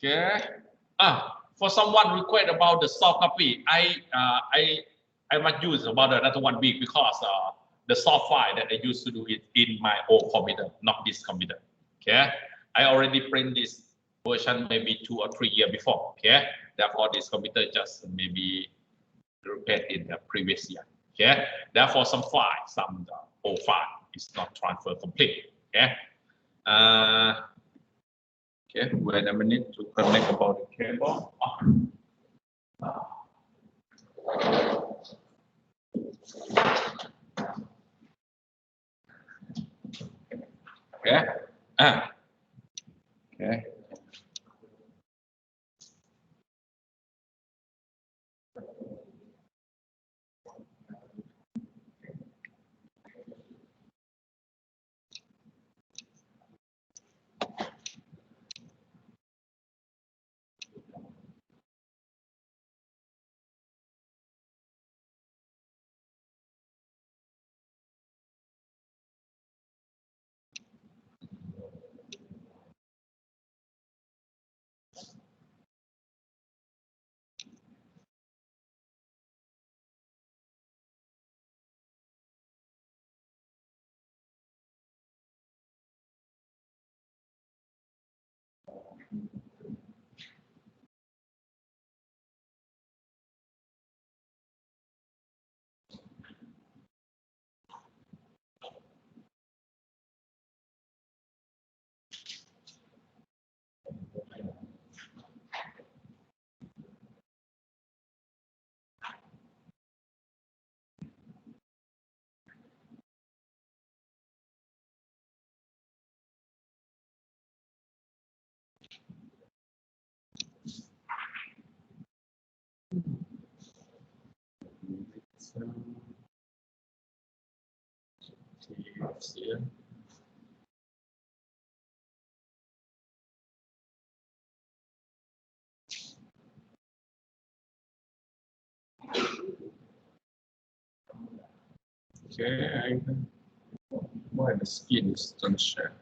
Okay. For someone request about the soft copy, I must use about another 1 week because the soft file that I used to do it in my old computer, not this computer. Okay. I already print this version maybe 2 or 3 years before. Okay. Therefore, this computer just maybe repeat in the previous year. Okay. Therefore, some file, some old file is not transfer complete. Okay. Okay, wait a minute to connect about the cable. Okay. Okay. Okay, why the skin is share?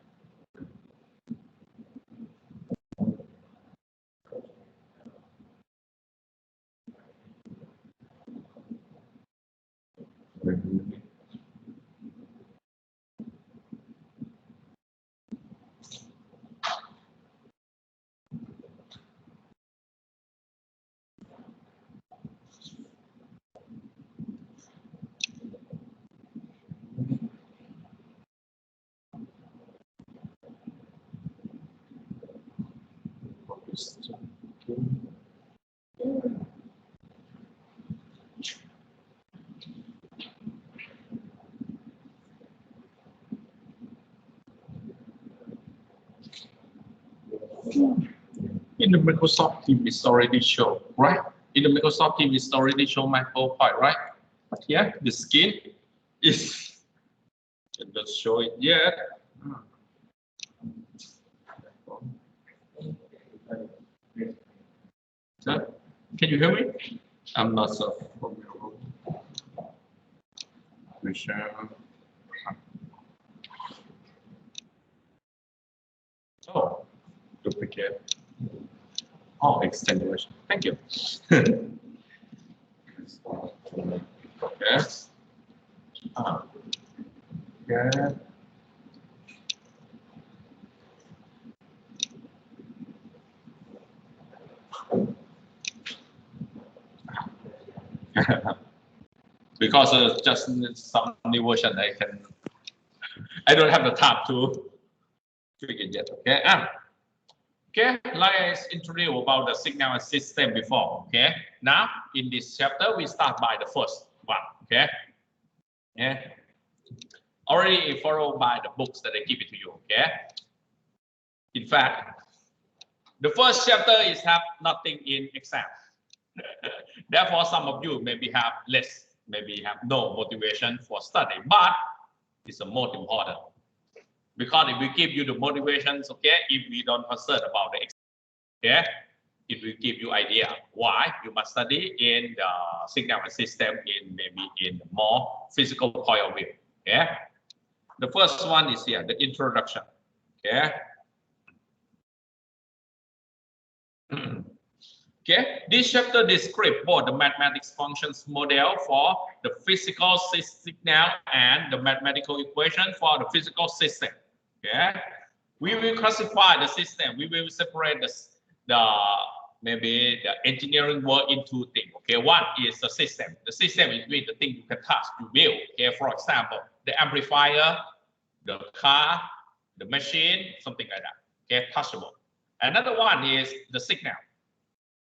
In the Microsoft team, it's already shown, right? In the Microsoft team, it's already shown my PowerPoint, right? But yeah, the skin is, it doesn't show it yet. So, can you hear me? I'm not so familiar. Oh, duplicate. Oh, extenuation. Thank you. Okay. Yeah. Because just some new version, I don't have the time to tweak it yet. Okay. Okay, let's introduce about the signal system before. Okay. Now in this chapter, we start by the first one. Okay. Yeah. Already followed by the books that I give it to you. Okay. In fact, the first chapter is have nothing in exam. Therefore, some of you maybe have less, maybe have no motivation for study, but it's the most important. Because if we give you the motivations, okay, if we don't concern about the exam, okay, it will give you idea why you must study in the signal system in maybe in more physical point of view. Okay. The first one is here, the introduction. Okay. Okay, this chapter describes both the mathematics functions model for the physical signal and the mathematical equation for the physical system. Okay, we will classify the system. We will separate maybe the engineering work into things. Okay, one is the system. The system is with the thing you can touch, you build. Okay, for example, the amplifier, the car, the machine, something like that. Okay, touchable. Another one is the signal.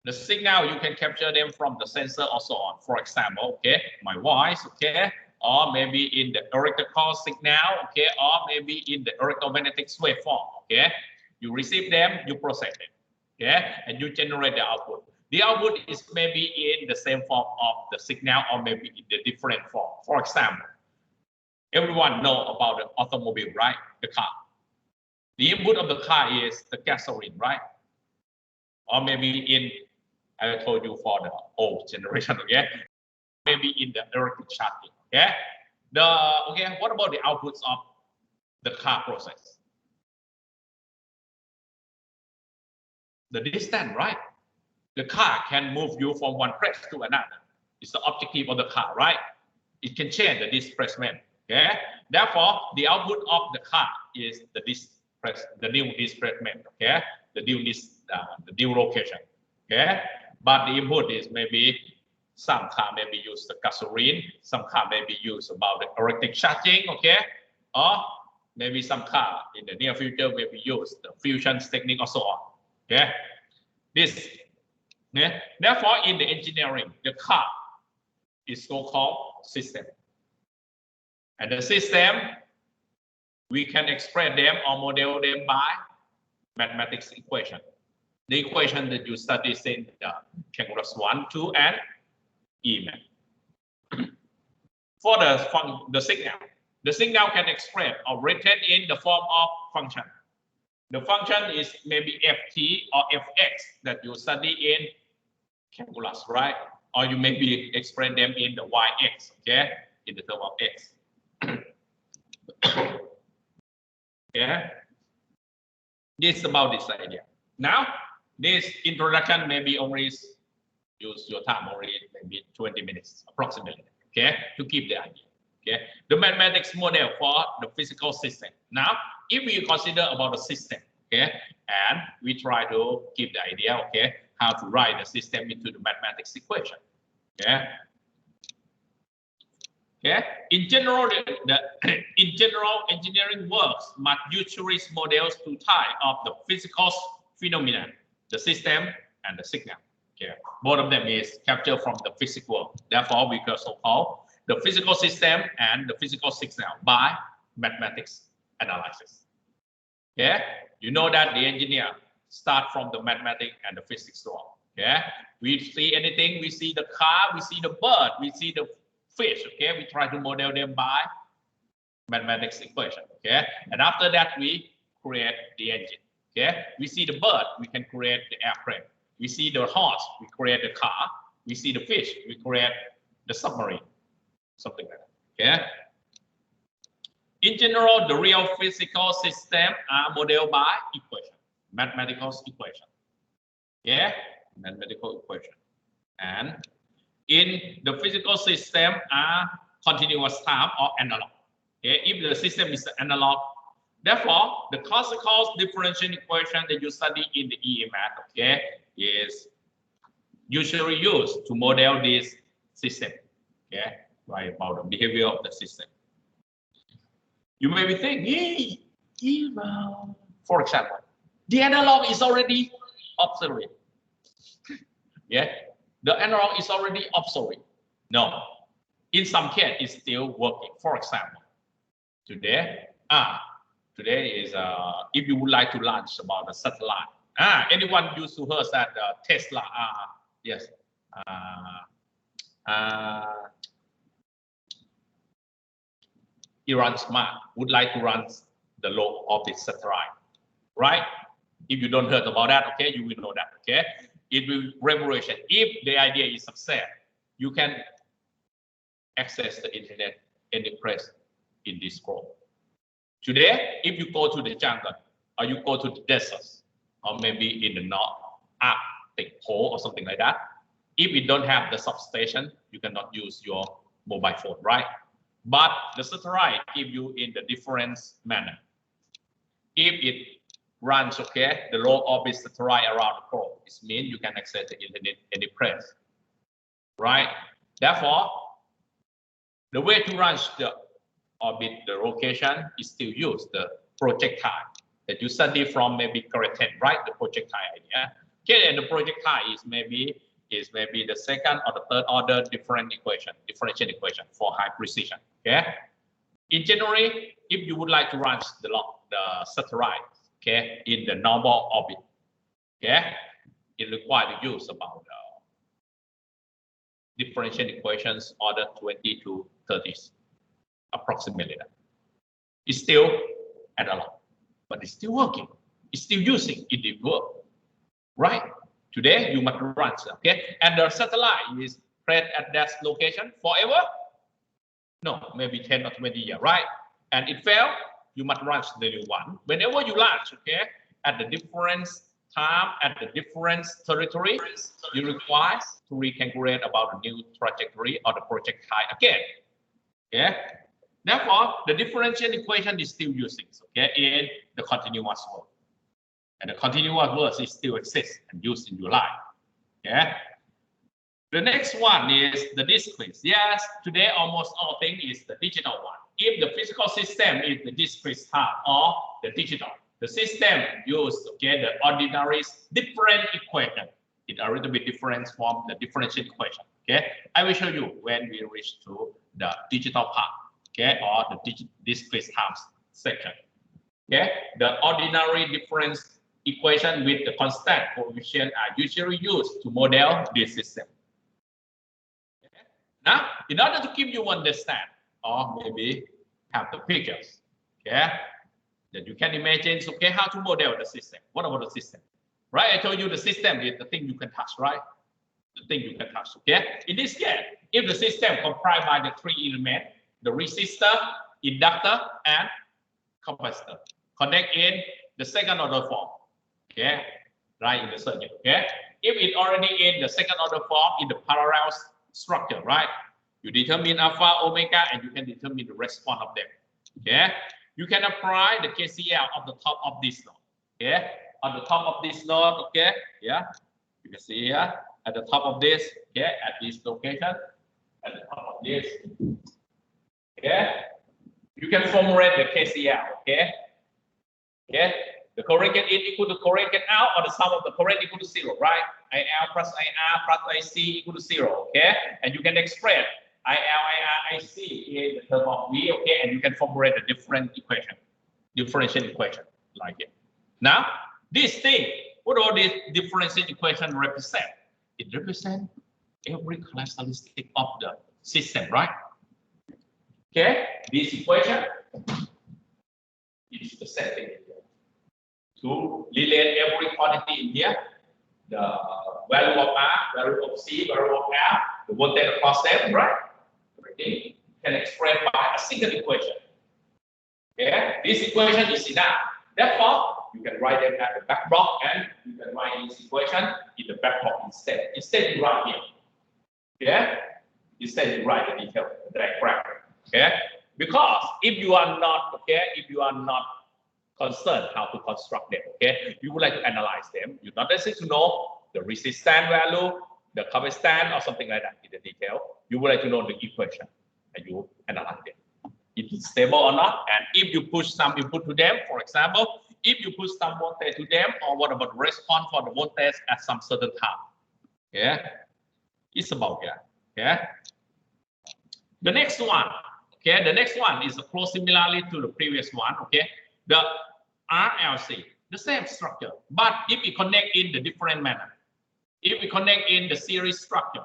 The signal, you can capture them from the sensor or so on. For example, okay, my voice, okay, or maybe in the electrical signal, okay, or maybe in the electromagnetic waveform, okay. You receive them, you process them, okay, and you generate the output. The output is maybe in the same form of the signal or maybe in the different form. For example, everyone know about the automobile, right? The car. The input of the car is the gasoline, right? Or maybe in, I told you for the old generation, okay? Maybe in the electric charging, okay? What about the outputs of the car process? The distance, right? The car can move you from one place to another. It's the objective of the car, right? It can change the displacement, okay? Therefore, the output of the car is the new displacement, okay? The new location, okay? But the input is maybe some car maybe use the gasoline, some car maybe use about the electric charging, okay? Or maybe some car in the near future maybe use the fusion technique or so on, okay? Therefore, in the engineering, the car is so-called system. And the system, we can express them or model them by mathematics equation. The equation that you study in the calculus 1, 2, and EMAT. For the signal can express or written in the form of function. The function is maybe ft or fx that you study in calculus, right? Or you maybe express them in the yx, okay, in the term of x. Okay, this is about this idea. Now, this introduction maybe only use your time only maybe 20 minutes approximately, okay, to keep the idea. Okay, the mathematics model for the physical system. Now, if we consider about the system, okay, and we try to keep the idea, okay, how to write the system into the mathematics equation. Okay. Okay. In general, engineering works must use series models to tie up the physical phenomena, the system and the signal. Okay. Both of them is captured from the physics world. Therefore, we can so-called the physical system and the physical signal by mathematics analysis. Okay. You know that the engineer start from the mathematics and the physics world. Okay. We see anything, we see the car, we see the bird, we see the fish, okay, we try to model them by mathematics equation, okay, and after that we create the engine, okay, we see the bird, we can create the airplane, we see the horse, we create the car, we see the fish, we create the submarine, something like that, okay. In general, the real physical system are modeled by equation, mathematical equation, yeah, mathematical equation, and in the physical system are continuous time or analog. Okay, if the system is analog, therefore the classical differential equation that you study in the EMAT, okay, is usually used to model this system. Okay, right, about the behavior of the system. You may be thinking, for example, the analog is already obsolete. Yeah. The analog is already obsolete. No, in some case, it's still working. For example, today is if you would like to launch about the satellite. Anyone used to hear that Tesla? Yes. Elon Musk would like to run the low orbit satellite, right? If you don't heard about that, okay, you will know that, okay. It will revolution. If the idea is success, you can access the internet any place in this world. Today, if you go to the jungle or you go to the deserts or maybe in the north, pole or something like that. If you don't have the substation, you cannot use your mobile phone, right? But the satellite give you in the different manner. If it runs, okay, the low orbit satellite around the pole, it means you can access the internet any place, right? Therefore, the way to run the orbit, the location is still use the projectile that you study from maybe grade 10, right? The projectile idea. Okay, and the projectile is maybe the second or the third order differential equation for high precision. Okay. In general, if you would like to run the satellite, okay, in the normal orbit, okay, it requires the use about differential equations order 20 to 30s, approximately. It's still analog, but it's still working. It's still using. It did work, right? Today you must run, okay? And the satellite is placed at that location forever? No, maybe 10 or 20 years, right? And it failed, you must launch the new one. Whenever you launch, okay, at the different time, at the different territory, you require to recalculate about the new trajectory or the projectile again. Okay? Therefore, the differential equation is still using, okay, in the continuous world. And the continuous world is still exists and used in your life. Okay? The next one is the discrete. Yes, today almost all things is the digital one. If the physical system is the discrete time or the digital, the system use, okay, the ordinary different equation. It's a little bit different from the differential equation. Okay, I will show you when we reach to the digital part, okay, or the discrete time section. Okay, the ordinary difference equation with the constant coefficient are usually used to model this system. Okay. Now, in order to keep you understand, or maybe have the pictures, okay, that you can imagine, okay, how to model the system. What about the system? Right, I told you the system is the thing you can touch, right? The thing you can touch, okay? In this case, if the system comprised by the three elements, the resistor, inductor, and capacitor, connect in the second order form, okay, right in the circuit, okay? If it already in the second order form in the parallel structure, right? You determine alpha, omega, and you can determine the response of them, okay? You can apply the KCL on the top of this node, okay? On the top of this node, okay, yeah, you can see here at the top of this, okay, at this location, at the top of this, okay, you can formulate the KCL, okay, okay, the corrected in equal to corrected out, or the sum of the correct equal to 0, right? IL plus IR plus IC equal to 0, okay, and you can express IL, IR, IC in the term of V, okay, and you can formulate a different equation, differential equation like it. Now, this thing, what all these differential equation represent? It represents every characteristic of the system, right? Okay, this equation is the same thing to relate every quantity in here, the value of R, value of C, value of R, the voltage across them, right? Everything can express by a single equation. Okay, this equation is enough. Therefore, you can write them at the back block, and you can write this equation in the back block instead. Instead, you write here. Okay? Instead, you write the detail, the diagram. Okay? Because if you are not, okay, if you are not concerned how to construct them, okay, you would like to analyze them. You not necessarily to know the resistance value, the capacitance, or something like that in the detail. You would like to know the equation, and you analyze them. If it's stable or not, and if you push some input to them, for example, if you put some voltage to them, or what about response for the voltage at some certain time? Yeah, it's about that. Yeah. The next one, okay, the next one is close similarly to the previous one. Okay, the RLC, the same structure, but if we connect in the different manner, if we connect in the series structure,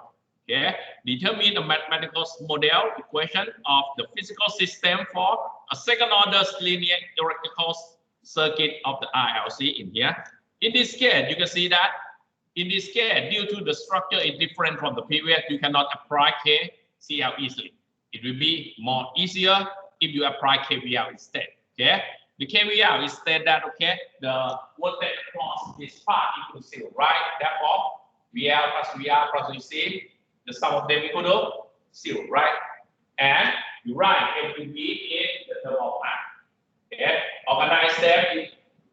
okay, determine the mathematical model equation of the physical system for a second order linear electrical circuit of the RLC in here. In this case, you can see that in this case, due to the structure is different from the previous, you cannot apply KCL easily. It will be more easier if you apply KVL instead. Okay, the KVL is said that, okay, the voltage across this part equals 0, right? Therefore, VL plus VR plus VC, the sum of them equal to 0, right? And you write every V in the term of R. Okay, organize them in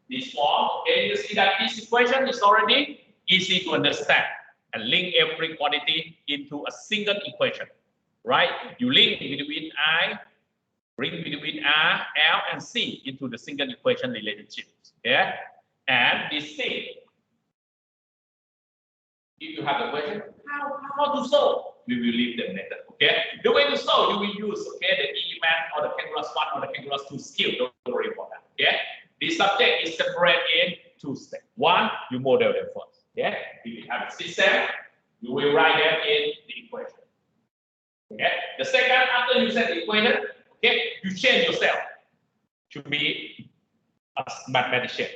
this form. Okay, you see that this equation is already easy to understand and link every quantity into a single equation, right? You link between I, bring between R, L, and C into the single equation relationships. Okay, and this thing, if you have a question, how to solve? We will leave them later. Okay, the way to solve, you will use the EE-math or the calculus 1 or the calculus 2 skill. Don't worry about that. Okay, this subject is separate in 2 steps. One, you model them first. Okay, if you have a system, you will write them in the equation. Okay, the second, after you set the equation, okay, you change yourself to be a mathematician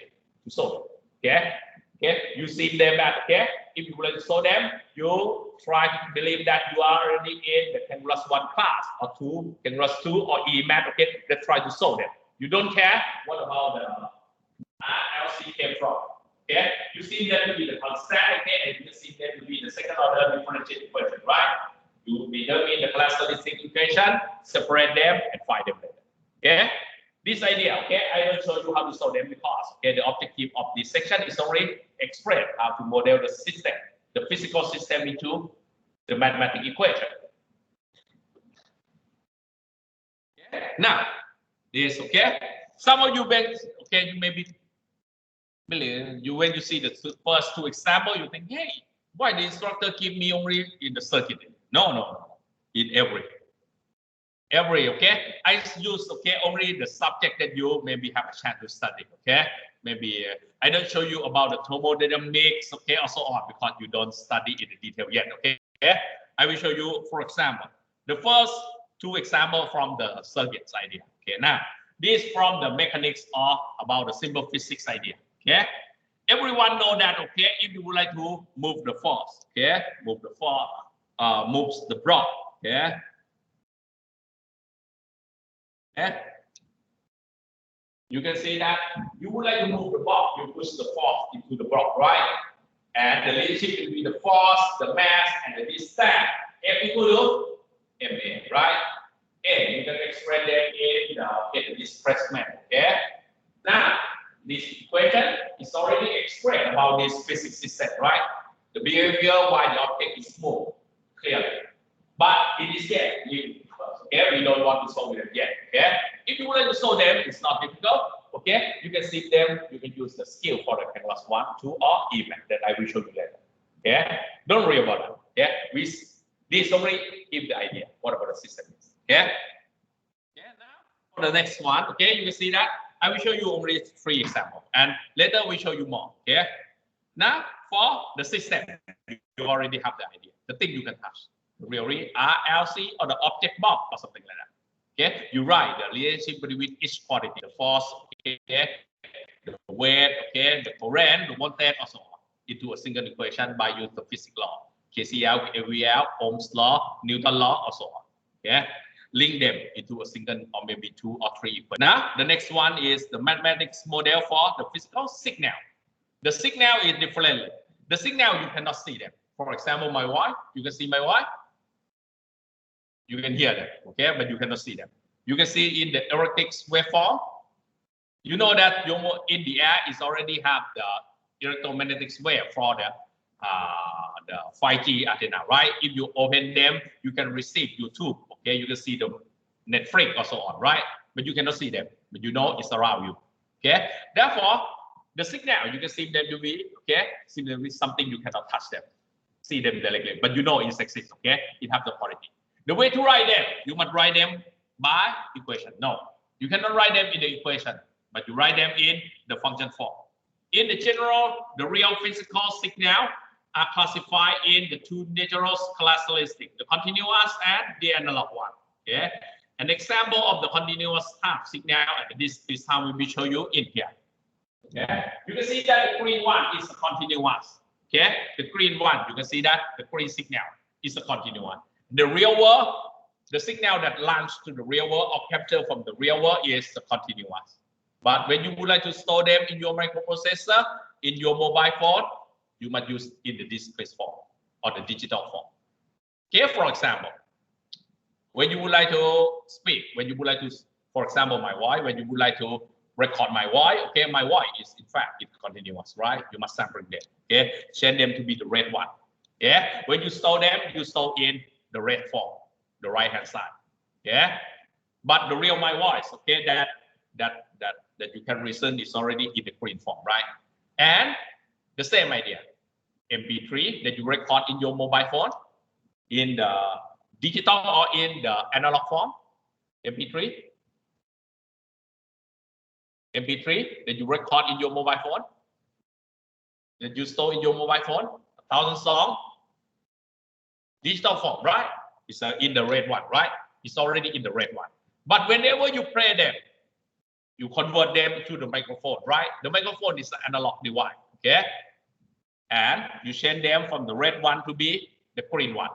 to solve it. Okay, okay, you see them that, okay, if you would like to solve them, you try to believe that you are already in the calculus 1 class or 2, calculus 2 or E-math, okay, let's try to solve them. You don't care what about the RLC came from. Okay, you see them to be the constant, okay, and you see them to be the second order differential equation, right? You determine the characteristic equation, separate them, and find them later. Okay, this idea, okay, I will show you how to solve them because, okay, the objective of this section is already explained how to model the system, the physical system into the mathematical equation. Okay. Now, this, okay, some of you, okay, you may be when you see the first 2 examples, you think, hey, why the instructor give me only in the circuit? No, in every, okay, I use, okay, only the subject that you maybe have a chance to study, okay, maybe I don't show you about the thermodynamics, okay, or so on, because you don't study in the detail yet, okay, I will show you, for example, the first 2 examples from the circuits idea, okay, now, this from the mechanics or about the simple physics idea. Okay, everyone know that, okay, if you would like to move the force, okay, move the force, moves the block, okay, you can see that you would like to move the block, you push the force into the block, right? And the relationship between the force, the mass, and the distance, F equal to ma, right? And you can express them in the displacement, okay? Now, this equation is already explained about this physics system, right? The behavior why the object is moved, clearly. But in this case, we don't want to solve them yet, okay? If you would like to solve them, it's not difficult, okay? You can see them, you can use the skill for the calculus 1, 2, or E-math that I will show you later, okay? Don't worry about it, okay? This only give the idea, what about the system is, okay? Yeah, now for the next one, okay, you can see that I will show you only 3 examples, and later we show you more. Okay. Now for the system, you already have the idea. The thing you can touch, really RLC or the object box or something like that. Okay. You write the relationship between each quantity, the force, okay, the weight, okay, the current, the voltage, or so on, into a single equation by use the physics law, KCL, AVL, Ohm's law, Newton's law, or so on. Okay. Link them into a single or maybe 2 or 3 equations. Now, the next one is the mathematics model for the physical signal. The signal is different. The signal, you cannot see them. For example, my wife, you can see my wife. You can hear them, okay, but you cannot see them. You can see in the electric waveform. You know that in the air is already have the electromagnetic wave for the 5G antenna, right? If you open them, you can receive YouTube. Okay, you can see the Netflix or so on, right? But you cannot see them, but you know it's around you. Okay, therefore, the signal you can see them to be, okay, similarly something you cannot touch them, see them directly, but you know it exists. Okay, it has the quality. The way to write them, you must write them by equation. No, you cannot write them in the equation, but you write them in the function form. In the general, the real physical signal are classified in the 2 natural characteristics, the continuous and the analog one. Okay, an example of the continuous half signal, and this is how we will show you in here. Okay, you can see that the green one is a continuous. Okay, the green one, you can see that the green signal is a continuous. The real world, the signal that lands to the real world or captured from the real world is the continuous. But when you would like to store them in your microprocessor, in your mobile phone, you must use in the discrete form. on the digital form. Okay, for example, when you would like to speak, when you would like to, for example, my voice, when you would like to record my voice, okay, my voice is in fact it's continuous, right? You must sampling them, okay? Change them to be the red one. Yeah, when you store them, you store in the red form, the right hand side. Yeah, but the real my voice, okay, that you can listen is already in the green form, right? And the same idea, MP3 that you record in your mobile phone, in the digital or in the analog form, MP3 that you record in your mobile phone, that you store in your mobile phone, 1,000 songs, digital form, right? It's in the red one, right? It's already in the red one. But whenever you play them, you convert them to the microphone, right? The microphone is an analog device, okay? And you change them from the red one to be the green one.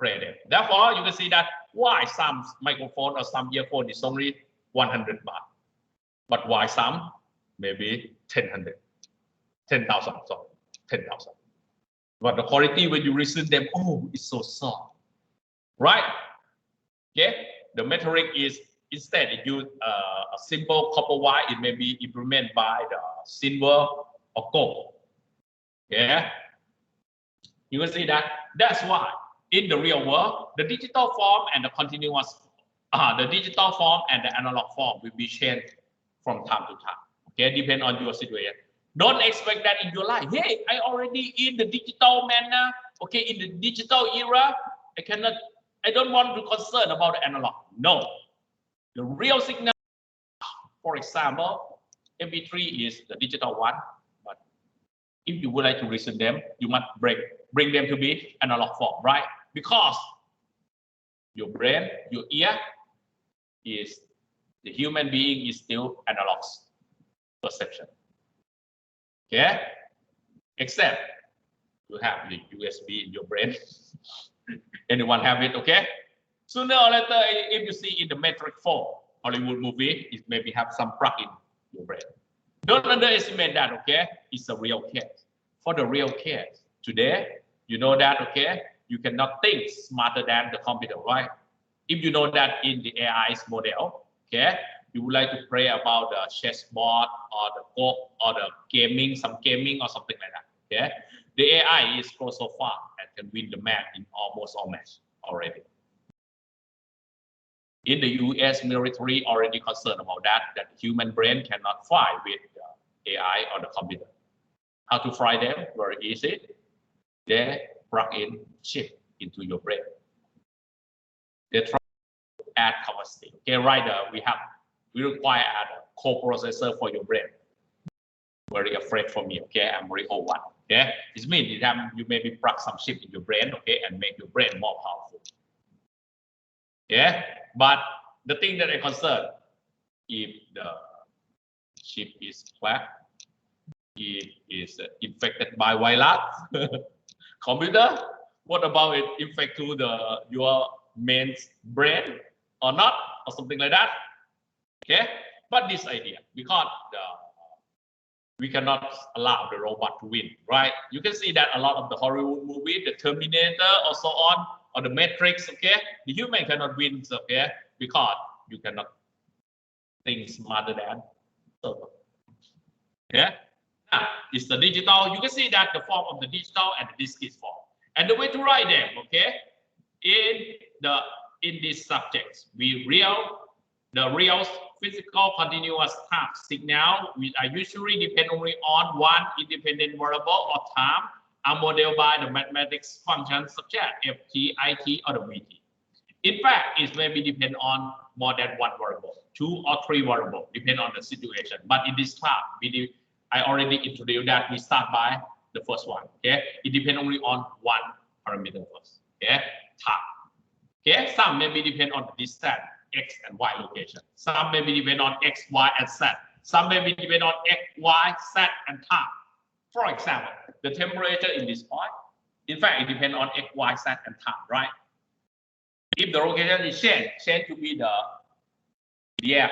Play them. Therefore, you can see that why some microphone or some earphone is only 100 baht, but why some maybe 10,000, so 10,000. But the quality when you listen them, oh, it's so soft, right? Okay, the metric is instead it use a simple copper wire. It may be implemented by the silver or gold. Yeah, you can see that. That's why in the real world, the digital form and the continuous, the digital form and the analog form will be changed from time to time. Okay, depend on your situation. Don't expect that in your life. Hey, I already in the digital manner. Okay, in the digital era, I don't want to concern about the analog. No, the real signal, for example, MP3 is the digital one. But if you would like to listen them, you must bring them to be analog form, right? Because your brain, your ear is the human being is still analog perception. Okay, except you have the USB in your brain. Anyone have it? Okay. Sooner or later, if you see in the metric form, Hollywood movie, it maybe have some plug in your brain. Don't underestimate that. Okay, it's a real case. For the real case today, you know that. Okay, you cannot think smarter than the computer, right? If you know that in the AI's model, okay, you would like to play about the chessboard or the Go or the gaming, some gaming or something like that. Okay, the AI is go so far and can win the match in almost all match already. In the US military already concerned about that the human brain cannot fight with the AI or the computer. How to fry them? Very easy. They plug in chip into your brain. They try to add capacity. Okay, right. We require add a co-processor for your brain. Very afraid for me. Okay, I'm very old one. Okay, it means you maybe plug some chip in your brain. Okay, and make your brain more powerful. Yeah, but the thing that I concern, if the chip is cracked, it is infected by virus, computer, what about it infect to your main brain or not, or something like that? Okay, but this idea, because we cannot allow the robot to win, right? You can see that a lot of the Hollywood movie, the Terminator or so on, or the Matrix, okay? The human cannot win, okay? Because you cannot think smarter than server. Yeah? Now, it's the digital. You can see that the form of the digital and the discrete form. And the way to write them, okay? In these subjects, the real physical continuous time signal, which are usually depend only on one independent variable or time, are modeled by the mathematics functions such as ft, it, or the vt. In fact, it may be depend on more than one variable, 2 or 3 variables, depend on the situation. But in this class, I already introduced that we start by the first one. Okay, it depends only on one parameter first. Okay, time. Okay, some maybe depend on the distance, x and y location. Some maybe depend on x, y, and z. Some maybe depend on x, y, z, and time. For example, the temperature in this point, in fact, it depends on x, y, z, and time, right? If the location is changed to be the air,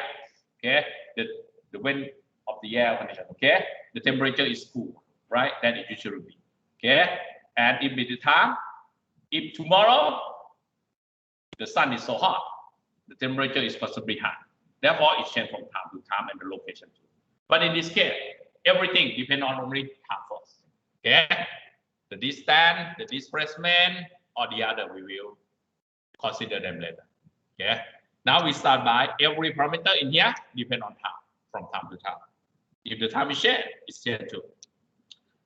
okay, the wind of the air condition, okay, the temperature is cool, right? Then it usually be, okay. And if the time, if tomorrow the sun is so hot, the temperature is possibly high. Therefore, it changes from time to time and the location too. But in this case, everything depends on only time first. Okay, the distance, the displacement, or the other, we will consider them later. Okay. Now we start by every parameter in here depend on time, from time to time. If the time is changed, it's changed too.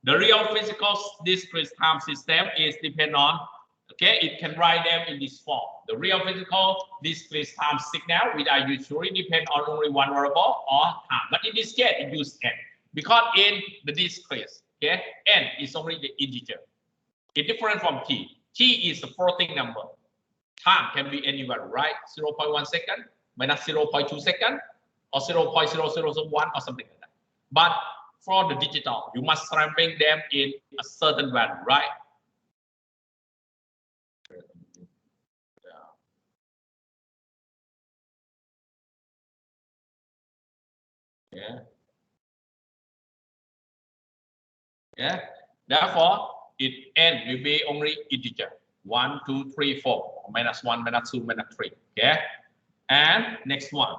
The real physical discrete time system is depend on, okay, it can write them in this form. The real physical discrete time signal, which are usually depend on only one variable or time. But in this case, it uses n. Because in the discrete, okay, n is only the integer. It's different from t. T is a floating number. Time can be anywhere, right? 0.1 second, minus 0.2 second, or 0.0001 or something like that. But for the digital, you must sampling them in a certain value, right? Yeah. Yeah. Therefore, it n will be only integer. 1, 2, 3, 4, minus 1, minus 2, minus 3. Okay. And next one.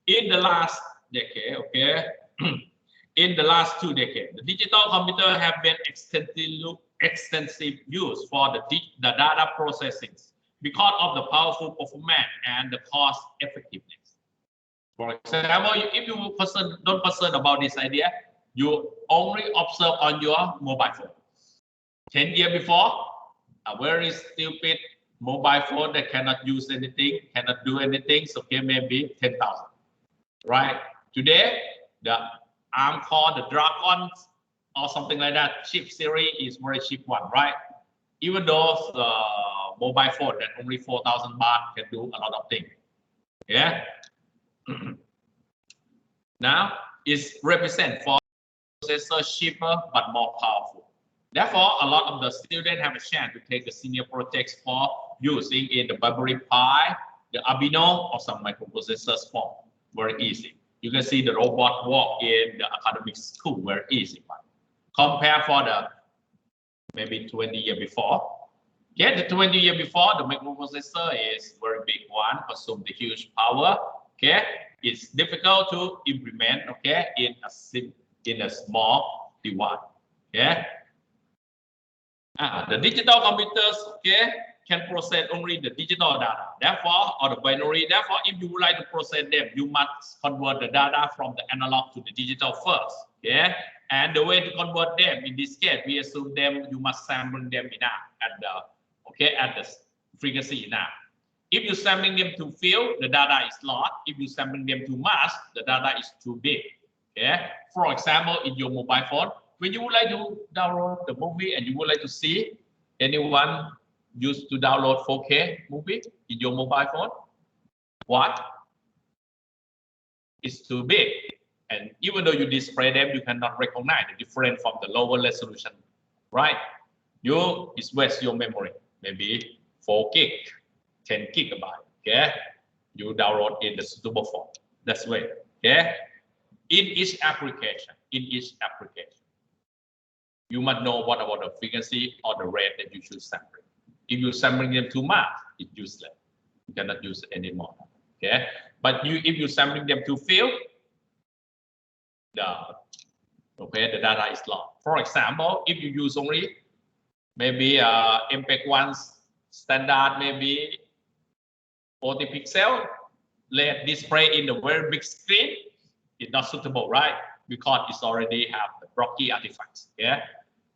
In the last decade, okay, in the last 2 decades, the digital computer have been extensive use for the data processing because of the powerful performance and the cost effectiveness. For example, if you don't concern about this idea, you only observe on your mobile phone. 10 years before, a very stupid mobile phone that cannot use anything, cannot do anything, so okay, maybe 10,000, right? Today, the ARM core, the Dragon, or something like that, chip series is very cheap one, right? Even though the mobile phone that only 4,000 baht can do a lot of things. Yeah. Now, it's represent for processor cheaper but more powerful. Therefore, a lot of the students have a chance to take the senior projects for using in the Raspberry Pi, the Arduino, or some microprocessors form. Very easy. You can see the robot walk in the academic school, very easy one. Compare for the maybe 20 years before. Yeah, the 20 years before, the microprocessor is very big one, consume the huge power. Okay, it's difficult to implement. Okay, in a small device. Yeah. The digital computers, okay, can process only the digital data. Therefore, or the binary. Therefore, if you would like to process them, you must convert the data from the analog to the digital first. Okay, and the way to convert them in this case, we assume them you must sample them enough at the frequency enough. If you sampling them too few, the data is lost. If you sampling them too much, the data is too big. Okay, for example, in your mobile phone. When you would like to download the movie and you would like to see, anyone used to download 4K movie in your mobile phone? What? It's too big. And even though you display them, you cannot recognize the difference from the lower resolution, right? It's waste your memory, maybe 4 gig, 10 gigabyte, okay? You download in the suitable form. That's way, okay? In each application, you must know what about the frequency or the rate that you should sample. If you sampling them too much, it's useless. You cannot use it anymore. Okay, but if you sampling them too few, the data is lost. For example, if you use only maybe MPEG-1 standard, maybe 40 pixel, let display in the very big screen, it's not suitable, right? Because it's already have the blocky artifacts. Yeah,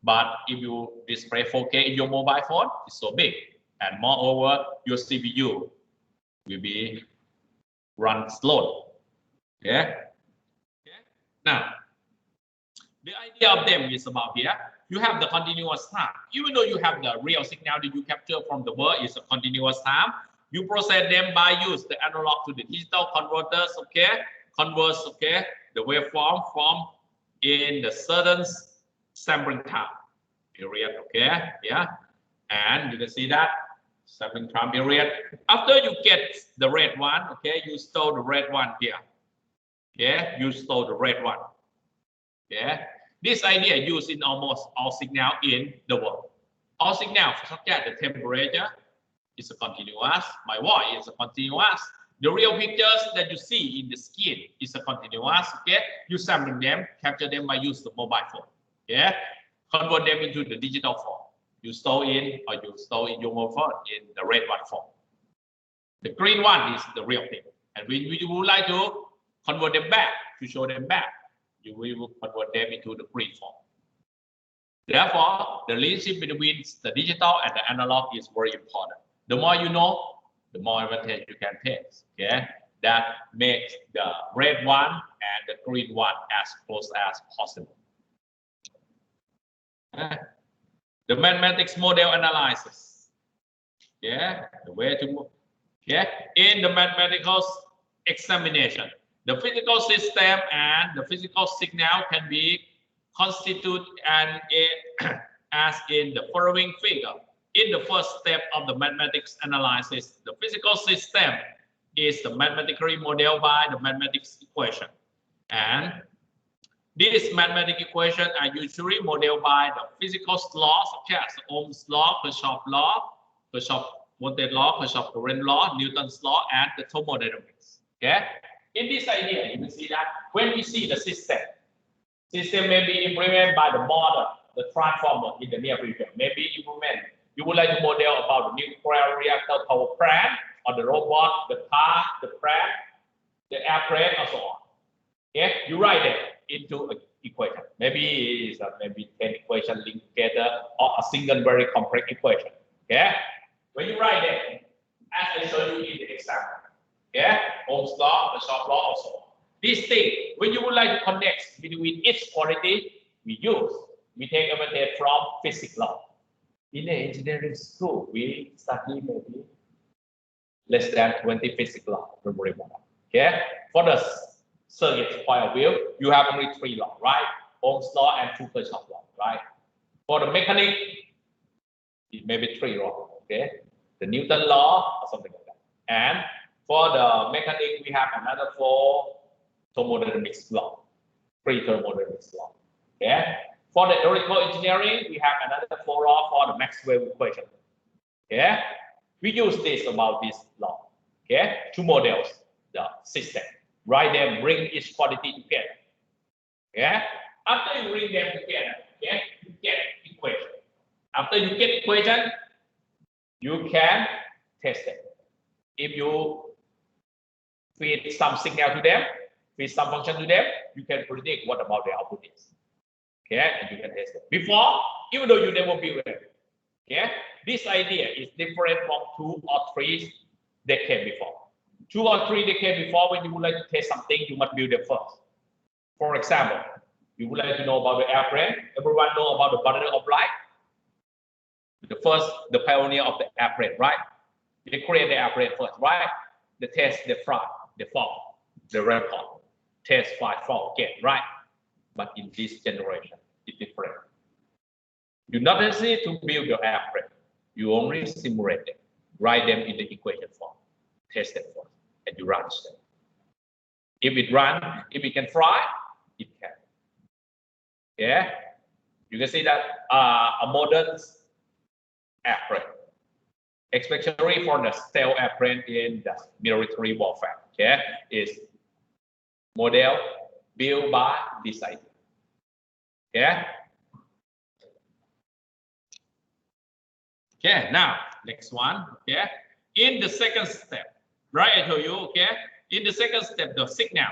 but if you display 4K in your mobile phone, it's so big, and moreover, your CPU will be run slow. Yeah. Okay. Now, the idea of them is about here. You have the continuous time. Even though you have the real signal that you capture from the world is a continuous time, you process them by use the analog to the digital converters. Okay, converts. Okay. The waveform from in the certain sampling time period, okay, yeah, and you can see that sampling time period. After you get the red one, okay, you store the red one here, yeah, you store the red one, yeah. This idea used in almost all signal in the world. All signal, such as the temperature, is a continuous. My voice is a continuous. The real pictures that you see in the skin is a continuous. Okay, you sample them, capture them by use the mobile phone. Okay, convert them into the digital form. You store in your mobile phone in the red one form. The green one is the real thing. And when you would like to convert them back, to show them back, you will convert them into the green form. Therefore, the relationship between the digital and the analog is very important. The more you know, the more advantage you can take. Okay, that makes the red one and the green one as close as possible. The mathematics model analysis. Yeah, the way to move. Yeah, in the mathematical examination, the physical system and the physical signal can be constituted and as in the following figure. In the first step of the mathematics analysis, the physical system is the mathematically modeled by the mathematics equation. And these mathematical equations are usually modeled by the physical laws such as Ohm's law, Kirchhoff's law, Kirchhoff's voltage law, Kirchhoff's current law, Newton's law, and the thermodynamics. Okay? In this idea, you can see that when we see the system may be implemented by the model, the transformer in the near future, maybe implement. You would like to model about the nuclear reactor power plant, or the robot, the car, the plant, the airplane, and so on. Okay, you write it into an equation. Maybe it's maybe 10 equations linked together, or a single very complex equation. Okay, when you write it, as I showed you in the example, okay, Ohm's law, the Kirchhoff's law, also. This thing, when you would like to connect between each quality we take advantage from physics law. In the engineering school, we study maybe less than 20 physics law. Okay, for the circuit point of view, you have only 3 laws, right? Ohm's law and 2 Kirchhoff's law, right? For the mechanic, it may be 3 laws, okay? The Newton law or something like that. And for the mechanic, we have another 4 thermodynamics law, 3 thermodynamics law, okay? For the electrical engineering, we have another 4 law for the Maxwell equation. Okay, we use this about this law. Okay, 2 models, the system. Write them, bring each quality together. Okay, after you bring them together, okay, you get equation. After you get equation, you can test it. If you feed some signal to them, feed some function to them, you can predict what about the output is. Okay, and you can test it. Before, even though you never build it, okay, this idea is different from 2 or 3 decades before. 2 or 3 decades before, when you would like to test something, you must build it first. For example, you would like to know about the airplane. Everyone know about the bundle of light. The pioneer of the airplane, right? They create the airplane first, right? The test, the fly, the fall, the record, test, fly, fall, again, right? But in this generation, it's different. You not necessarily to build your airplane. You only simulate them, write them in the equation form, test them first, and you run them. If it runs, if it can fly, it can. Yeah, you can see that a modern airplane, especially for the stealth airplane in the military warfare, okay, is model built by this idea. Okay. Okay, now next one. Okay, in the second step, right? I told you. Okay, in the second step, the signal,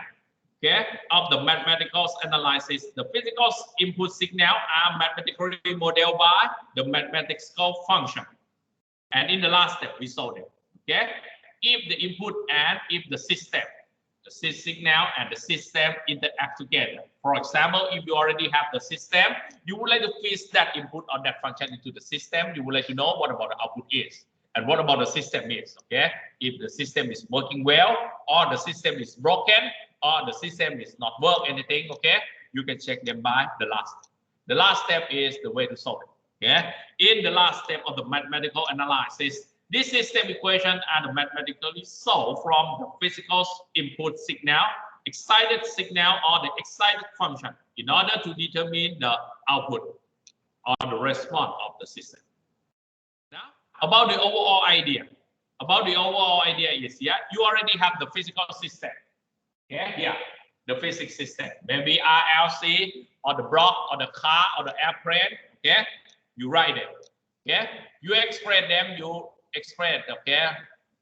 okay, of the mathematical analysis, the physical input signal are mathematically modeled by the mathematical function. And in the last step, we saw them. Okay, if the input and if the system, the signal and the system interact together. For example, if you already have the system, you would like to feed that input or that function into the system. You would like to know what about the output is and what about the system is. Okay, if the system is working well or the system is broken or the system is not work anything. Okay, you can check them by the last. The last step is the way to solve it. Okay, in the last step of the mathematical analysis, this system equation are mathematically solved from the physical input signal excited signal or the excited function in order to determine the output or the response of the system. Now, about the overall idea. Is here, you already have the physical system. Okay, here, the physics system. Maybe RLC or the block or the car or the airplane. Okay, you write it. Okay, you explain them, okay,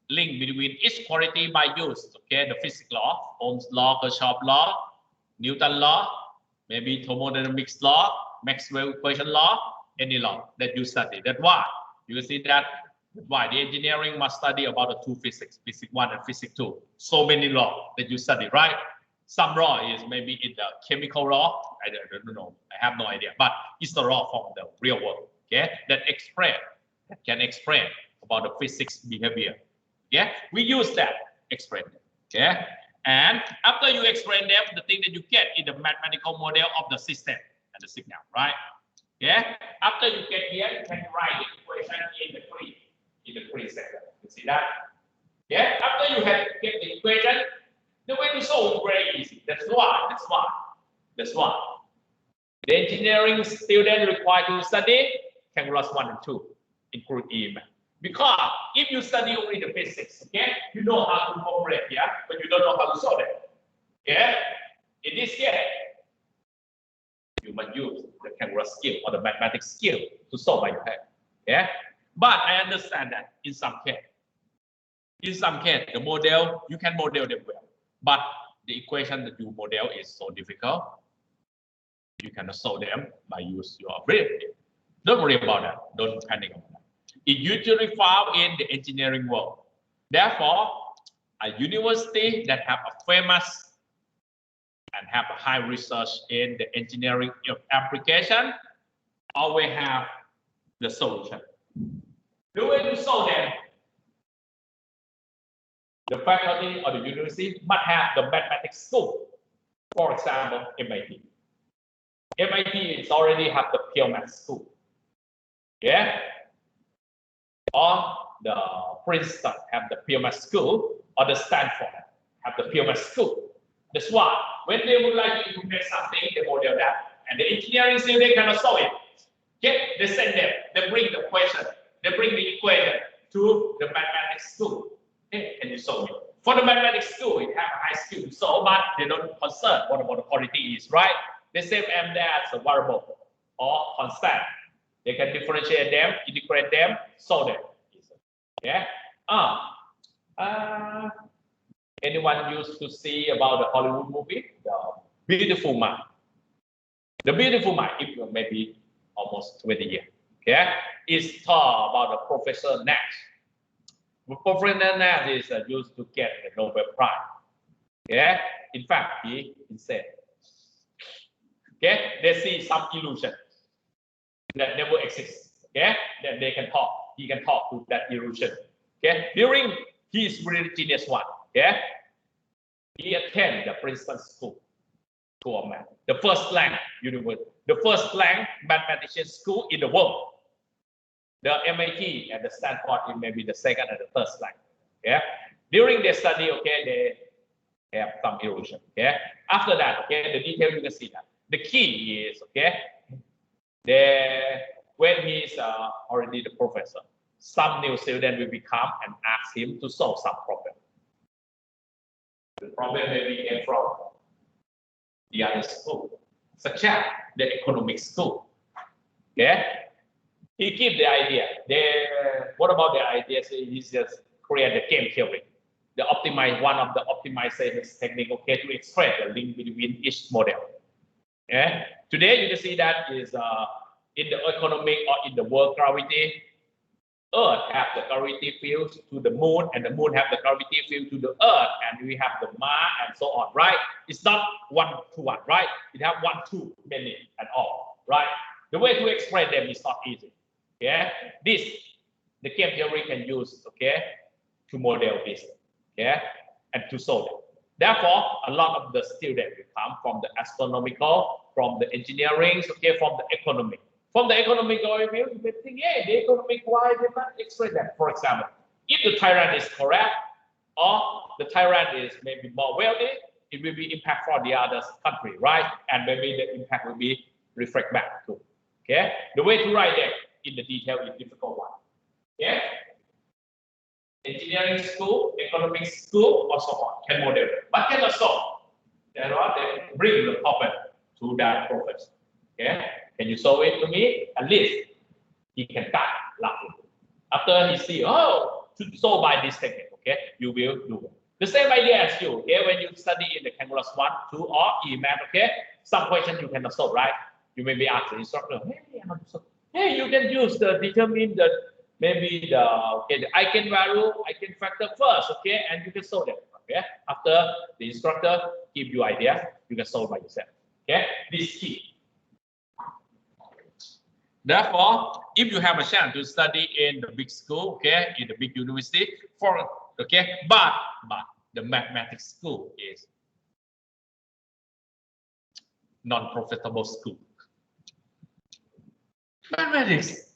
link between each quantity by use, okay, the physics law, Ohm's law, Kirchhoff's law, Newton's law, maybe thermodynamics law, Maxwell equation law, any law that you study. That's why you see that why the engineering must study about the two physics, physics 1 and physics 2. So many law that you study, right? Some law is maybe in the chemical law. I don't know. I have no idea. But it's the law from the real world. Okay, that can explain about the physics behavior. Yeah, we use that explain. Okay, and after you explain them, the thing that you get is the mathematical model of the system and the signal, right? Yeah. After you get here, you can write the equation in the tree section. You see that? Yeah. After you have get the equation, the way to solve is very easy. That's why. The engineering student required to study calculus 1 and 2, include EE. Because if you study only the basics, okay, you know how to operate, yeah, but you don't know how to solve it. Yeah. In this case, you must use the calculus skill or the mathematics skill to solve by your head. Yeah. But I understand that in some case, the model, you can model them well. But the equation that you model is so difficult, you cannot solve them by use your ability. Don't worry about that. Don't panic about that. It usually found in the engineering world. Therefore, a university that have a famous and have a high research in the engineering application always have the solution. The way to solve them, the faculty or the university must have the mathematics school. For example, MIT. MIT is already have the pure math school. Yeah. Or the Princeton have the pure math school, or the Stanford have the pure math school. That's why when they would like to implement something, they model that, and the engineering student cannot solve it. Okay, they send them, they bring the question, they bring the equation to the mathematics school. Okay, and you solve it. For the mathematics school, you have a high skill to solve, but they don't concern what the quality is, right? They save m there as a variable or constant. They can differentiate them, integrate them, solve them. Yeah. Anyone used to see about the Hollywood movie, The Beautiful Mind? The Beautiful Mind, if you maybe almost 20 years. Okay, it's taught about the Professor Nash. Professor Nash is used to get the Nobel Prize. Okay, in fact, he said, okay, they see some illusion that never exists. Okay, then they can talk. He can talk to that illusion. Okay, during his really genius one. Okay, he attended the Princeton School of Math, the first rank mathematician school in the world. The MIT and the Stanford is maybe the second and the third rank. Okay, during their study, okay, they have some illusion. Okay, after that, okay, the detail you can see that. The key is, okay, when he's already the professor, some new student will become and ask him to solve some problem. The problem maybe came from the other school, such as the economic school. Okay, he keep the idea. What about the idea? So he just create the game theory, one of the optimization technique, okay, to extract the link between each model. Yeah. Today you can see that is in the economic or in the world gravity, Earth have the gravity field to the moon, and the moon have the gravity field to the Earth, and we have the Mars and so on, right? It's not 1-to-1, right? It have 1-to many and all, right? The way to explain them is not easy. Yeah, the game theory can use, okay, to model this, okay, and to solve it. Therefore, a lot of the students will come from the astronomical, from the engineering, okay, from the economic. From the economic point of view, you may think, hey, the economic, why they not explain that? For example, if the tyrant is correct, or the tyrant is maybe more wealthy, it will be impact for the other country, right? And maybe the impact will be reflect back too. Okay, the way to write it in the detail is difficult one. Okay, engineering school, economics school, or so on can model, but cannot solve. They bring the problem to that professor. Okay, can you solve it to me? At least he can cut laughing. After he see, oh, to solve by this technique, okay, you will do it. The same idea as you, okay, when you study in the calculus 1, 2, or E math, okay, some questions you cannot solve, right? You may be asked the instructor, hey, you can use the determine the maybe the eigenvalue, eigenfactor first, okay, and you can solve them, okay. After the instructor give you idea, you can solve by yourself, okay. This is key. Therefore, if you have a chance to study in the big school, okay, in the big university, but the mathematics school is non-profitable school. Mathematics.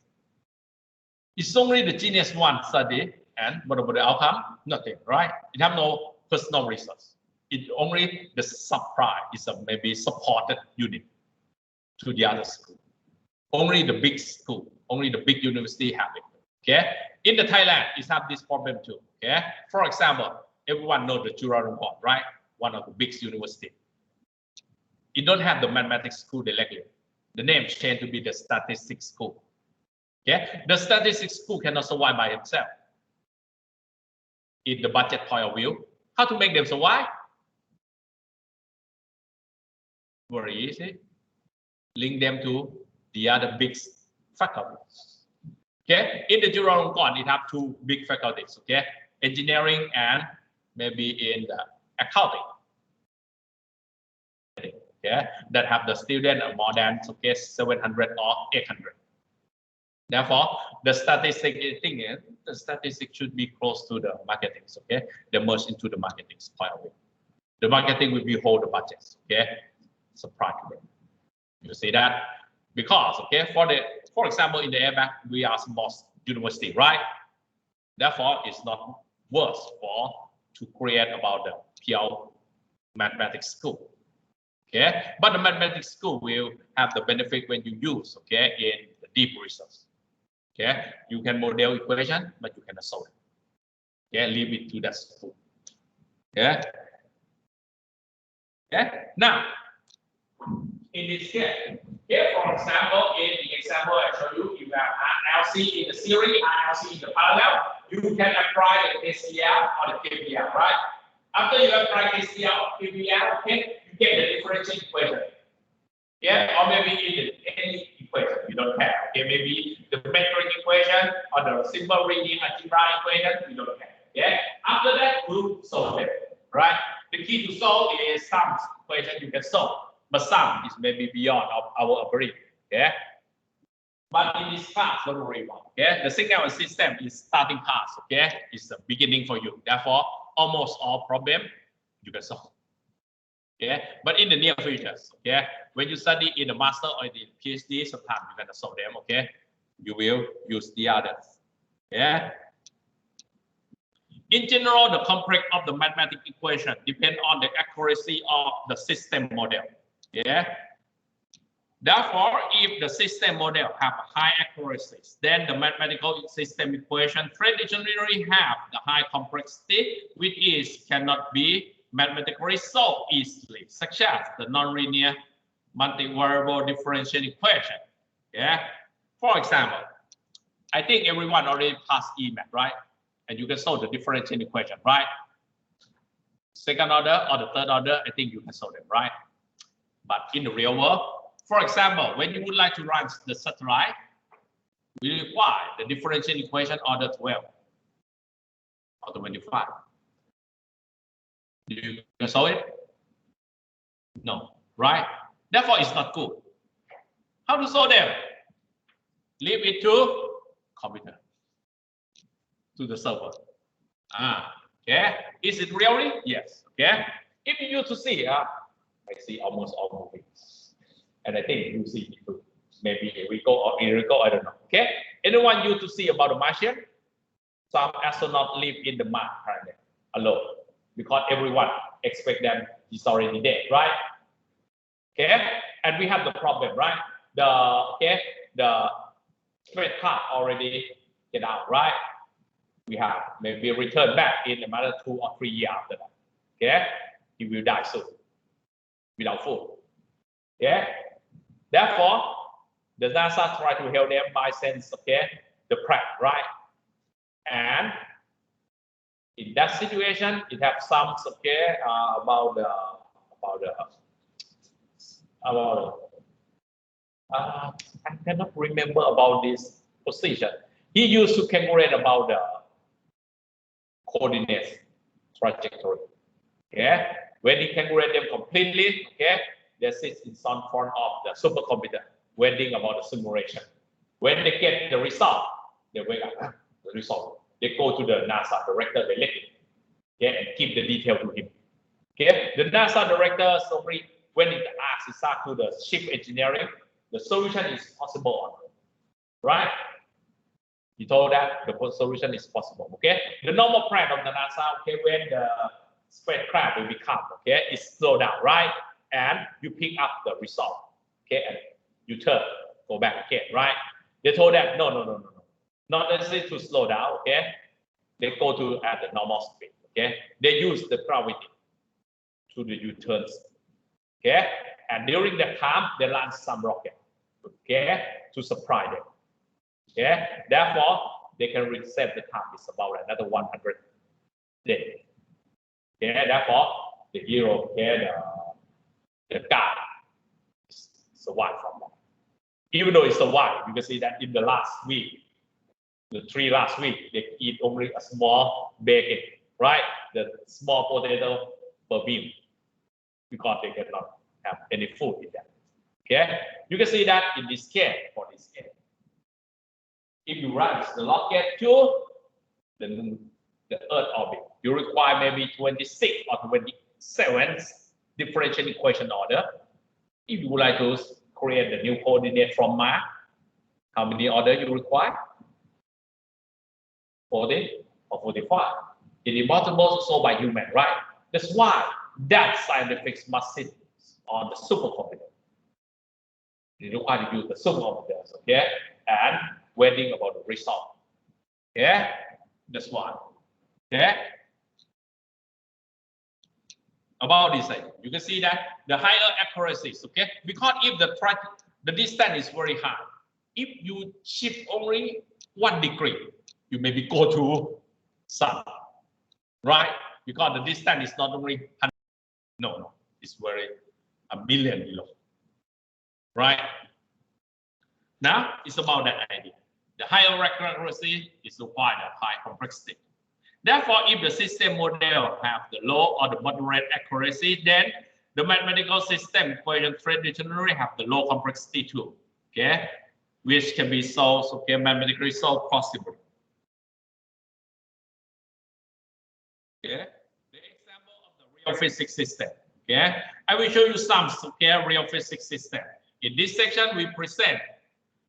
It's only the genius one study, and what about the outcome? Nothing, right? It have no personal resource. It only the supply is a maybe supported unit to the other school. Only the big school, only the big university have it. Okay. In the Thailand, it have this problem too. Okay. For example, everyone knows the Chulalongkorn, right? One of the big university. It don't have the mathematics school directly. The name changed to be the statistics school. Okay. The statistics school cannot survive by itself. In the budget point of view, how to make them survive? Very easy. Link them to the other big faculties. Okay, in the Chulalongkorn, it have two big faculties. Okay, engineering and maybe in the accounting. Okay, that have the student more than 700 or 800. Therefore, the statistic thing is the statistic should be close to the marketing. Okay, they merge into the marketing point of view. The marketing will be hold the budgets. Okay, supply to them. You see that? Because for example, in the ABAC, we are small university, right? Therefore, it's not worth to create about the pure mathematics school. Okay, but the mathematics school will have the benefit when you use in the deep research. Okay, you can model equation, but you cannot solve it. Okay, leave it to that school. Okay. Okay. Now, in this case, for example, in the example I show you, you have RLC in the series, RLC in the parallel. You can apply the KCL or the KVL, right? After you apply KCL or KVL, okay, you get the differential equation. Yeah, or maybe in any equation, you don't care. Okay, maybe the metric equation or the simple linear algebra equation, you don't care. Yeah, after that, we'll solve it, right? The key to solve is some equation you can solve. But some is maybe beyond our ability. Okay. But in this class, don't worry about. Okay. The signal system is starting class. Okay. It's the beginning for you. Therefore, almost all problem you can solve. Okay. But in the near future, okay, when you study in the master or the PhD, sometimes you can solve them. Okay. You will use the others. Yeah. In general, the complex of the mathematical equation depend on the accuracy of the system model. Yeah. Therefore, if the system model have high accuracies, then the mathematical system equation traditionally have the high complexity, which cannot be mathematically solved easily, such as the nonlinear multivariable differential equation. Yeah. For example, I think everyone already passed E math, right? And you can solve the differential equation, right? Second order or the third order, I think you can solve them, right? But in the real world, for example, when you would like to run the satellite, we require the differential equation order 12 or 25. Do you can solve it? No, right? Therefore, it's not good. How to solve them? Leave it to computer, to the server. Okay. Is it really? Yes. Okay. If you use to see, I see almost all movies, and I think you see it too. Maybe Enrico or Enrico, I don't know. Okay. Anyone used to see about the Martian? Some astronauts live in the Mars planet alone because everyone expect them He's already dead, right? Okay, and we have the problem, right? The straight card already get out, right? We have maybe return back in another 2 or 3 years after that. Okay, he will die soon without food. Okay, therefore, the NASA try to help them by sense, the prep, right? And in that situation, it have some, I cannot remember about this position. He used to calculate about the coordinate trajectory. Okay, when he calculate them completely, they sit in some form of the supercomputer, waiting about the simulation. When they get the result, they wake up the result. They go to the NASA director directly, and give the detail to him. Okay, the NASA director, when it asks to the ship engineering, the solution is possible, right? He told that the solution is possible. Okay, the normal plan of the NASA, when the spacecraft will become, is slow down, right? And you pick up the result, and you turn, go back again, right? They told that no, not necessary to slow down, They go to at the normal speed, They use the gravity to the U-turns, And during that time, they launch some rocket, to supply them, Therefore, they can reset the time. It's about another 100 days, Therefore, the hero, the guy survived from that. Even though it's survived, you can see that in the last week, the 3 last week, they eat only a small bacon, right? The small potato per meal, because they cannot have any food in that. You can see that in this case, for this case. If you run the rocket to the Earth orbit, you require maybe 26 or 27 differential equation order. If you would like to create the new coordinate from Mars, how many order you require? 40 or 45. It is impossible to solve by human, right? That's why that scientific must sit on the supercomputer. You require to use the supercomputers, and waiting about the result. That's why. About this thing, you can see that the higher accuracies, because if the distance is very high, if you shift only 1 degree, you maybe go to sun, right? Because the distance is not only 100, no, it's very 1 million below, right? Now it's about that idea. The higher accuracy is required at high complexity. Therefore, if the system model have the low or the moderate accuracy, then the mathematical system equation traditionally have the low complexity too, which can be solved, mathematically solved possibly. The example of the real physics system, I will show you some, real physics system. In this section, we present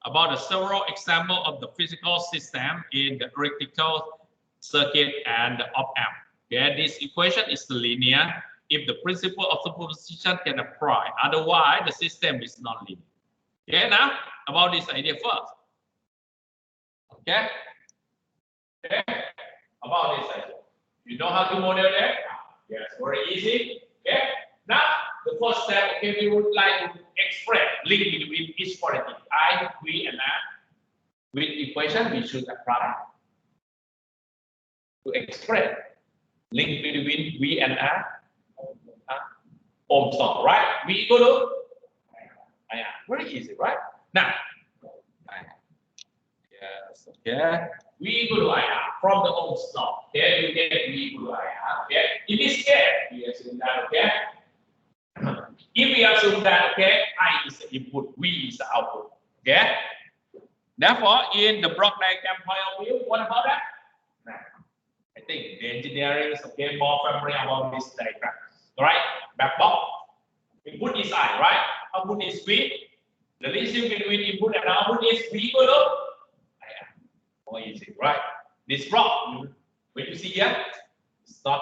about several examples of the physical system in the electrical circuit and the op-amp. This equation is linear if the principle of superposition can apply. Otherwise, the system is not linear. Now about this idea first. About this idea. You know how to model that? Yes, very easy. Now the first step, we would like to express link between each quantity I, V, and R. With equation, we should apply to express link between V and R. Ohm's law, right? V equal to IR. Very easy, right? Now, yes, V equal to IR from the Ohm's law. You get V equal to IR. In this case, we assume that, if we assume that, I is the input, V is the output. Therefore, in the block diagram point of view, what about that? I think the engineering is more familiar about this diagram, right? Back box. Input is I, right? Output is V. The relationship between input and output is V equal to IR. More easy, right? This block, when you see here, it's not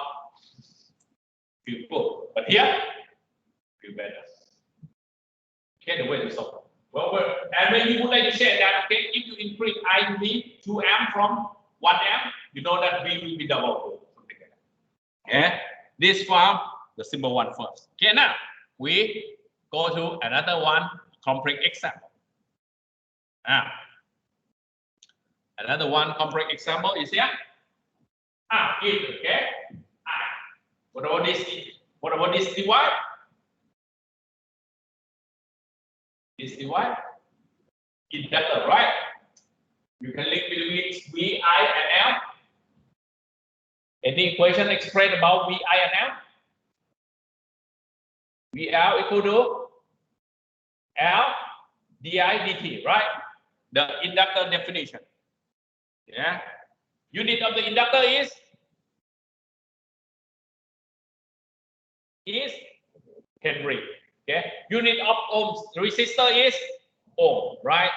feel good. But here, feel better. Okay, the way to solve. Well, and when you would like to say that, okay, if you increase I to B 2 amp from 1 amp, you know that V will be double. Something like that. Okay, this form, the simple one first. Okay, now we go to another one, complex example. Now, another one complex example is here. Okay. What about this? What about this divide? This divide? Inductor, right? You can link between V, I, and L. Any equation explained about V, I, and L? VL equal to L di dt, right? The inductor definition. Yeah. Unit of the inductor is Henry. Okay. Unit of ohms resistor is ohm, right?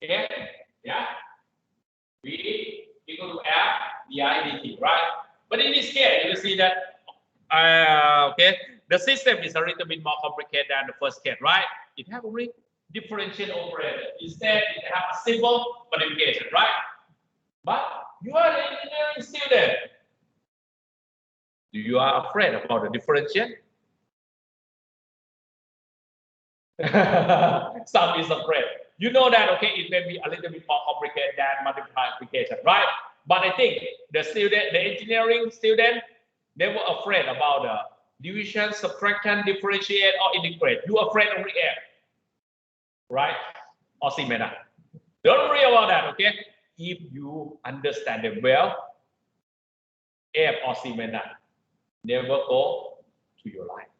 Okay. Yeah. V equal to L di dt, right? But in this case, you see that okay, the system is a little bit more complicated than the first case, right? It has only differential operator. Instead, it has a simple modification, right? But you are an engineering student. Do you are afraid about the differential? Some is afraid. You know that, okay, it may be a little bit more complicated than multiplication, right? But I think the student, the engineering student, they were afraid about the division, subtraction, differentiate, or integrate. You are afraid of air, right? Or similar. Don't worry about that, okay? If you understand them well, F or similar never go to your life.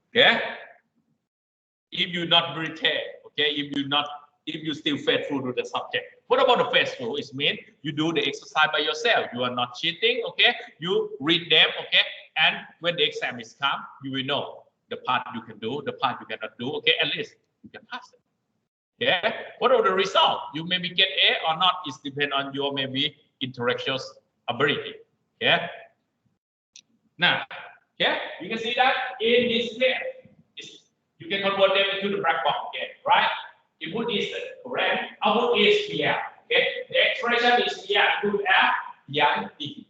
Okay? If you not retain, okay, if you still faithful to the subject. What about the faithful? It means you do the exercise by yourself. You are not cheating, okay? You read them, okay? And when the exam is come, you will know the part you can do, the part you cannot do, okay? At least you can pass it. Yeah. What are the result? You maybe get A or not. It depends on your maybe intellectual ability. Yeah. Now, yeah, you can see that in this case, you can convert them into the black box again, right? Input is correct. Output is PR. Okay. The expression is PR equal to F young D.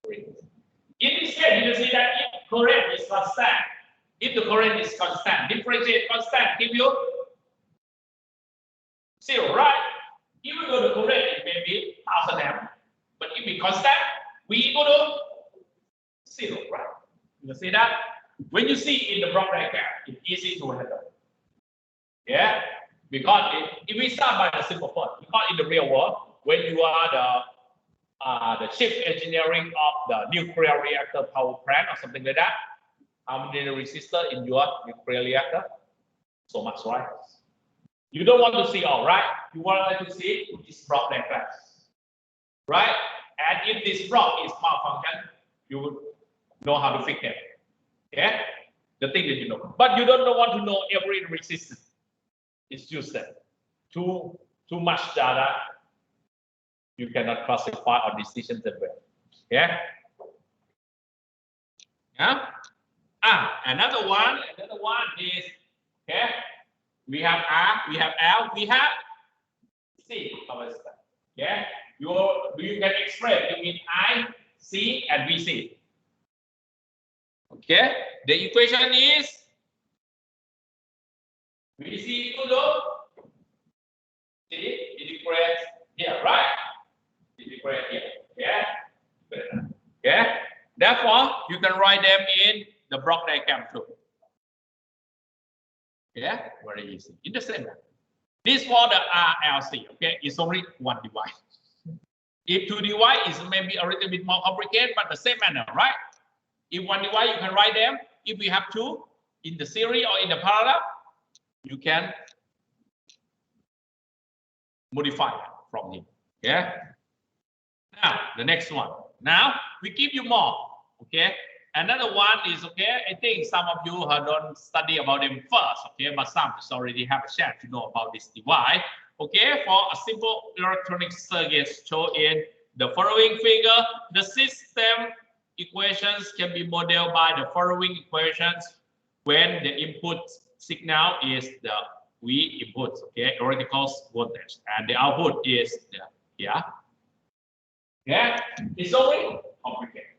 In this case, you can see that if current is constant, if the current is constant, differentiate constant give you 0, right? Even though the current it may be 1000 amp, but if it constant, we equal to 0, right? You can see that when you see in the block diagram, it's easy to handle. Yeah, because if we start by the simple part, because in the real world, when you are the chief engineering of the nuclear reactor power plant or something like that, how many resistor in your nuclear reactor? So much, right? You don't want to see all, right? You want to see this block diagram, right? And if this block is malfunction, you would know how to fix it. Okay? The thing that you know, but you don't want to know every resistance. It's just that too much data. You cannot classify or decision that well. Yeah. Yeah. Another one is okay. We have R, we have L, we have C. Yeah. You can express between I, C, and VC. Okay. The equation is VC equal to C. It equates here, right? It equates here. Yeah. Okay. Therefore, you can write them in the block diagram too. Yeah, very easy. In the same way. This for the RLC, okay, it's only one device. If two devices is maybe a little bit more complicated, but the same manner, right? If one device, you can write them. If we have two in the series or in the parallel, you can modify from here. Yeah. Now the next one. Now we give you more. Okay. Another one is okay. I think some of you don't study about them first. Okay, but some already have a chance to know about this device. Okay, for a simple electronic circuit shown in the following figure, the system equations can be modeled by the following equations when the input signal is the V input, okay, electrical voltage, and the output is the here. Yeah, it's only complicated,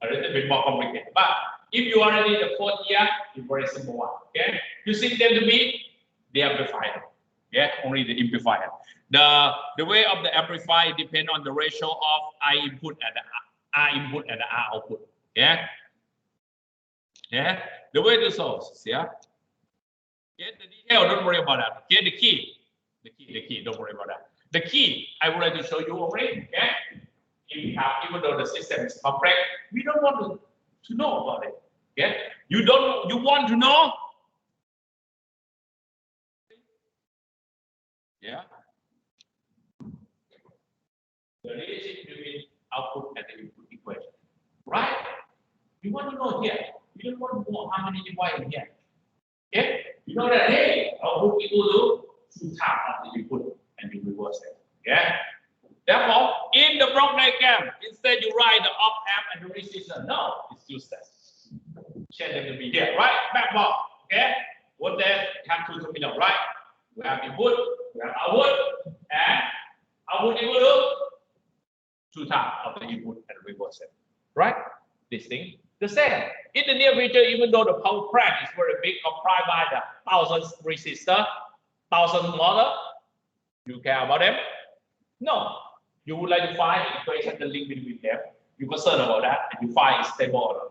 a little bit more complicated. But if you already the fourth year, it's very simple one. Okay, you see them to be the amplifier. Yeah, only the amplifier. The way of the amplifier depends on the ratio of I input and the R input and the R output. Yeah. Yeah. The way to solve is yeah. Yeah, the detail, don't worry about that. Okay, the key, don't worry about that. The key, I would like to show you already. Okay, if we have, even though the system is complex, we don't want to know about it. Okay, you want to know. Yeah. The relationship between output and the input equation, right? You want to know here. You don't want to know how many devices in here. Okay? You know that hey, output equal to 2 times of the input, and you reverse it. Yeah. Therefore, in the block diagram, instead you write the op amp and the resistor. No, it's useless. Change them to be here, right? Backbone. Okay. What they have 2 terminals, right? We have input, we have output, and output equal to 2 times of the input and reverse it. Right? This thing the same. In the near future, even though the power plant is very big, comprised by the thousands resistor, 1,000 motor, you care about them? No. You would like to find the equation, the link between them. You're concerned about that, and you find stable order.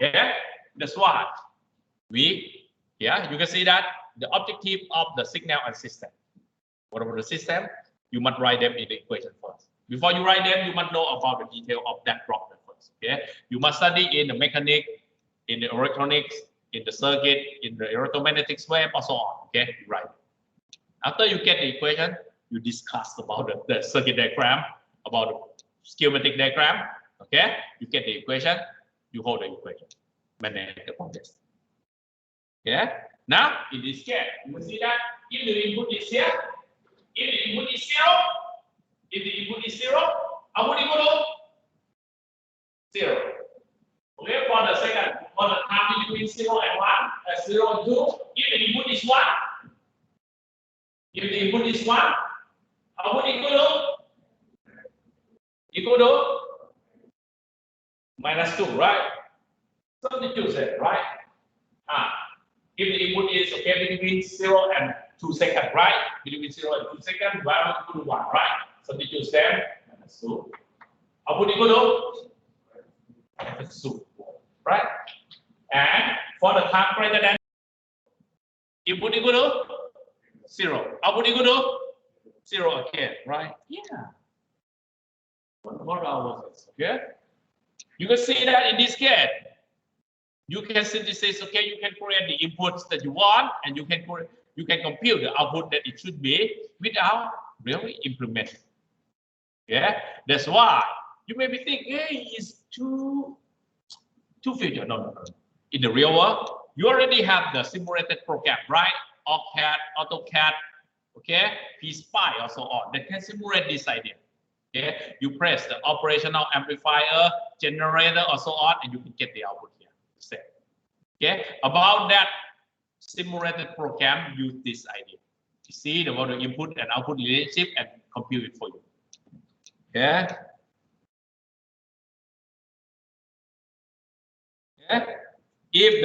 Yeah, that's why you can see that the objective of the signal and system. What about the system? You must write them in the equation first. Before you write them, you must know about the detail of that problem first. Okay, you must study in the mechanics, in the electronics, in the circuit, in the electromagnetic wave, and so on. Okay, you write. After you get the equation, you discuss about the circuit diagram, about the schematic diagram. Okay, you get the equation, you hold the equation, manage the process. Okay, now in this case, you will see that if the input is here, if the input is 0, output equal to 0. Okay, for the second, for the time between 0 and 1, 0 and 2, if the input is 1, output equal to minus 2, right? Substitute it, right? If the input is okay between 0 and 2 seconds, right? Between 0 and 2 seconds, value equal to 1, right? Substitute them, minus 2. Output equal to minus 2, right? And for the time greater than, input equal to 0. Output equal to 0 again, right? Yeah. What was this? Okay. You can see that in this case, you can synthesize. Okay, you can create the inputs that you want, and you can compute the output that it should be without really implementing. Yeah, that's why you may be thinking, hey, it's too future. No. In the real world, you already have the simulated program, right? AutoCAD, okay, PSPI, or so on, that can simulate this idea. Okay, you press the operational amplifier, generator, or so on, and you can get the output here. Okay, about that simulated program, use this idea. You see the input and output relationship and compute it for you. Okay. Okay. If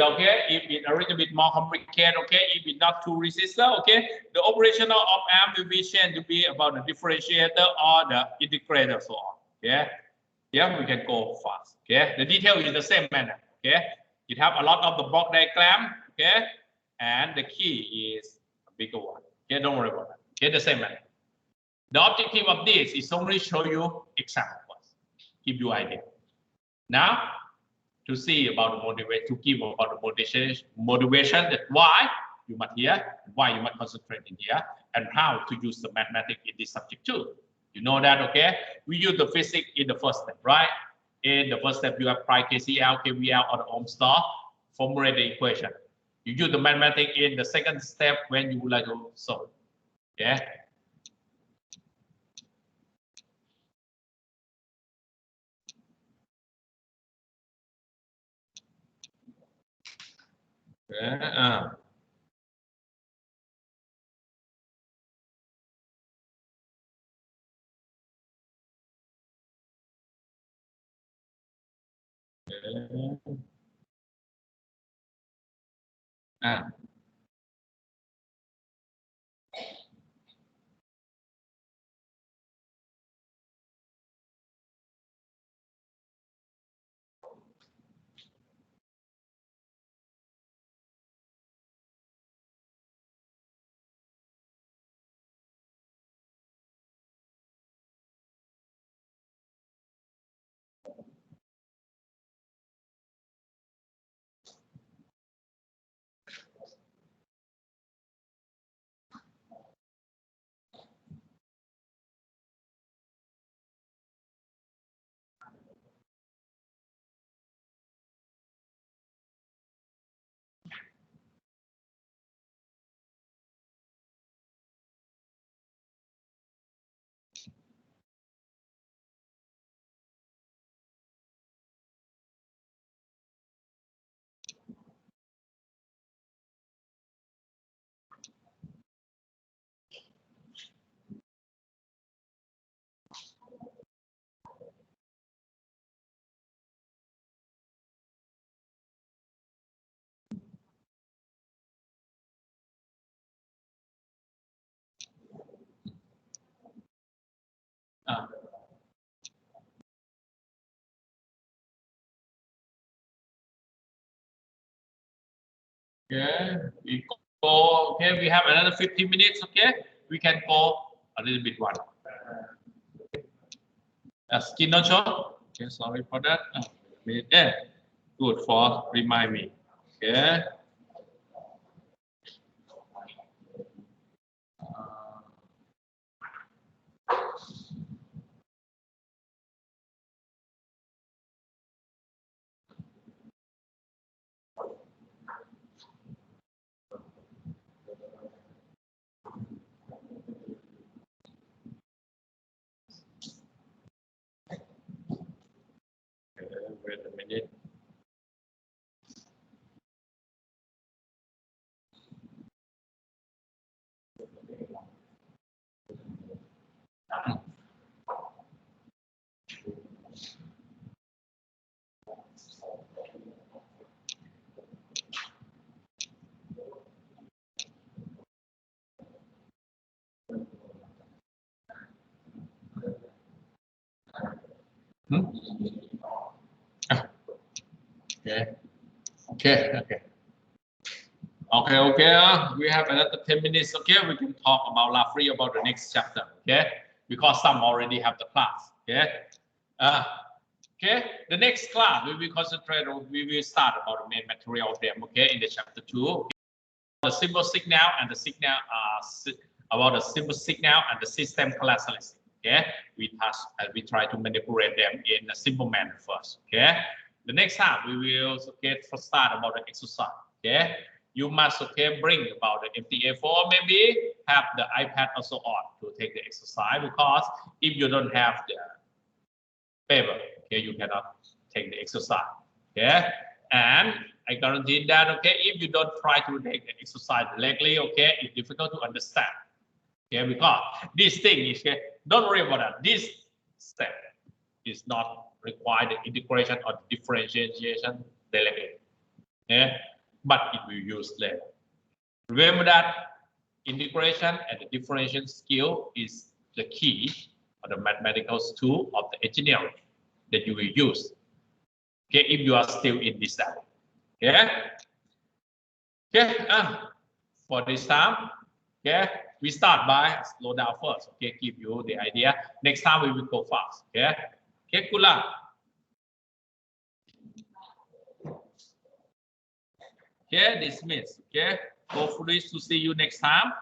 it's a little bit more complicated, okay, if it's not two resistor, okay, the operational op amp will be changed to be about the differentiator or the integrator, so on. Okay, yeah, we can go fast. Okay, the detail is the same manner. Okay, it have a lot of the block diagram. Okay, and the key is a bigger one. Okay, don't worry about that. Okay, the same manner. The objective of this is only show you examples, give you idea. Now, to see about the motivation, to give about the motivation that why you must here, why you must concentrate in here, and how to use the mathematics in this subject too. You know that, okay? We use the physics in the first step, right? In the first step, you apply KCL, KVL, or the Ohm's law, formulate the equation. You use the mathematics in the second step when you would like to solve. Yeah. Okay. Okay. Okay, we go. Okay, we have another 50 minutes. Okay, we can go a little bit one. Skin not show. Okay, sorry for that. Yeah, good for remind me. Okay. Wait a minute. Hmm? Okay. Okay. Okay. Okay. We have another 10 minutes. Okay, we can talk about roughly about the next chapter. Okay, because some already have the class. Okay. Okay. The next class we will concentrate on. We will start about the main material of them. Okay, in the chapter 2. The simple signal and the signal about the simple signal and the system characteristics. Okay, we try to manipulate them in a simple manner first. Okay, the next time we will start about the exercise. Okay, you must bring about the MTA4, maybe have the iPad also on to take the exercise, because if you don't have the paper, okay, you cannot take the exercise. Okay, and I guarantee that, okay, if you don't try to take the exercise directly, okay, it's difficult to understand. Okay, because this thing is, okay, don't worry about that. This step is not require the integration or the differentiation directly. Okay, but it will use later. Remember that integration and the differentiation skill is the key of the mathematical tool of the engineering that you will use. Okay, if you are still in this study. Okay. Okay. For this time, okay, we start by slow down first. Okay, give you the idea. Next time we will go fast. Okay. Okay, good luck. Okay, dismiss. Okay, hopefully to see you next time.